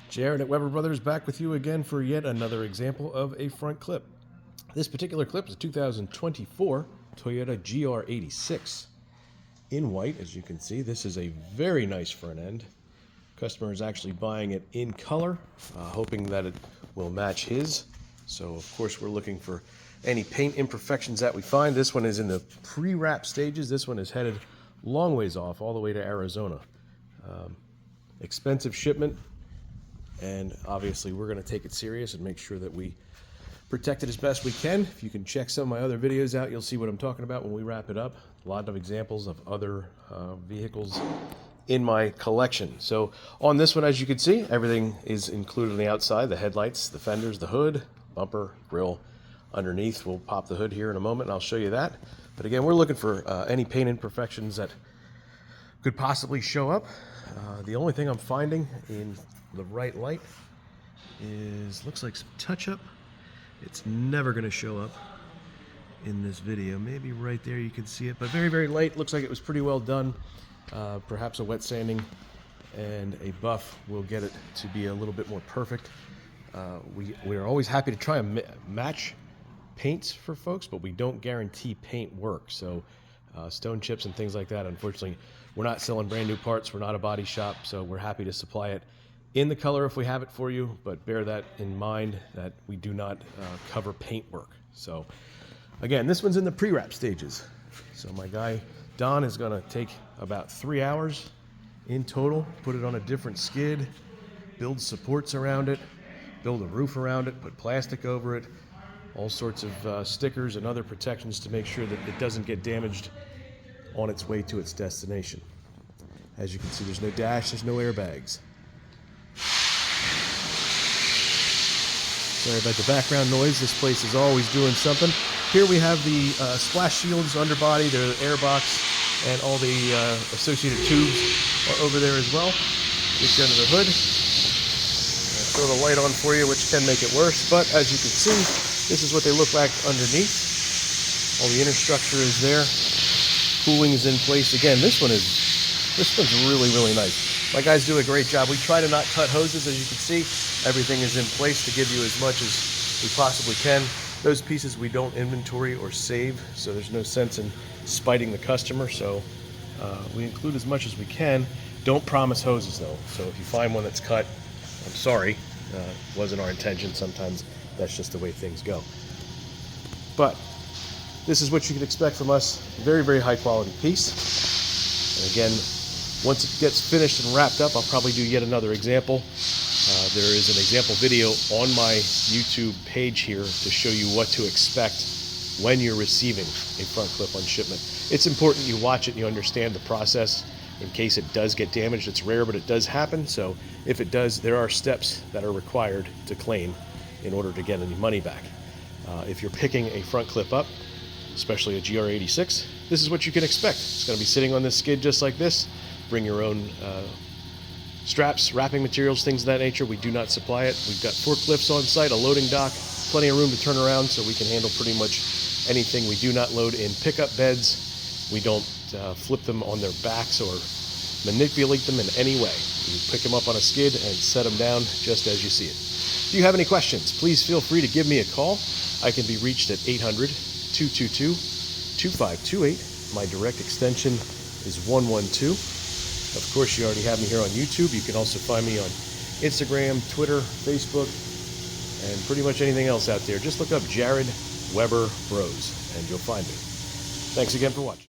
Jared at Weber Brothers back with you again for yet another example of a front clip. This particular clip is a 2024 Toyota GR86 in white. As you can see, this is a very nice front end. Customer is actually buying it in color, hoping that it will match his. So of course we're looking for any paint imperfections that we find. This one is in the pre-wrap stages. This one is headed long ways off, all the way to Arizona. Expensive shipment, and obviously we're going to take it serious and make sure that we protect it as best we can. If you can check some of my other videos out, you'll see what I'm talking about when we wrap it up. A lot of examples of other vehicles in my collection. So on this one, as you can see, everything is included on the outside: the headlights, the fenders, the hood, bumper, grille. Underneath, we'll pop the hood here in a moment and I'll show you that. But again, we're looking for any paint imperfections that could possibly show up. The only thing I'm finding in the right light is, looks like some touch-up. It's never going to show up in this video. Maybe right there you can see it, but very, very light. Looks like it was pretty well done. Perhaps a wet sanding and a buff will get it to be a little bit more perfect. We are always happy to try and match paints for folks, but we don't guarantee paint work. So stone chips and things like that, unfortunately, we're not selling brand new parts. We're not a body shop, so we're happy to supply it in the color if we have it for you, but bear that in mind that we do not cover paint work. So again, this one's in the pre-wrap stages. So my guy Don is going to take about 3 hours in total, put it on a different skid, build supports around it, build a roof around it, put plastic over it, all sorts of stickers and other protections to make sure that it doesn't get damaged on its way to its destination. As you can see, there's no dash, there's no airbags. Sorry about the background noise. This place is always doing something. Here we have the splash shields, underbody, the air box, and all the associated tubes are over there as well. Get you under the hood. Throw the light on for you, which can make it worse, but as you can see, this is what they look like underneath. All the inner structure is there. Cooling is in place. Again, this one's really, really nice. My guys do a great job. We try to not cut hoses. As you can see, everything is in place to give you as much as we possibly can. Those pieces we don't inventory or save, so there's no sense in spiting the customer. So we include as much as we can. Don't promise hoses though. So if you find one that's cut, I'm sorry. Wasn't our intention. Sometimes that's just the way things go. But this is what you can expect from us. Very, very high quality piece. And again, once it gets finished and wrapped up, I'll probably do yet another example. There is an example video on my YouTube page here to show you what to expect when you're receiving a front clip on shipment. It's important you watch it and you understand the process in case it does get damaged. It's rare, but it does happen. So if it does, there are steps that are required to claim in order to get any money back. If you're picking a front clip up, especially a GR86, this is what you can expect. It's going to be sitting on this skid just like this. Bring your own straps, wrapping materials, things of that nature. We do not supply it. We've got forklifts on site, a loading dock, plenty of room to turn around so we can handle pretty much anything. We do not load in pickup beds. We don't flip them on their backs or manipulate them in any way. You pick them up on a skid and set them down just as you see it. If you have any questions, please feel free to give me a call. I can be reached at 800-222-2528. My direct extension is 112. Of course, you already have me here on YouTube. You can also find me on Instagram, Twitter, Facebook, and pretty much anything else out there. Just look up Jared Weber Bros and you'll find me. Thanks again for watching.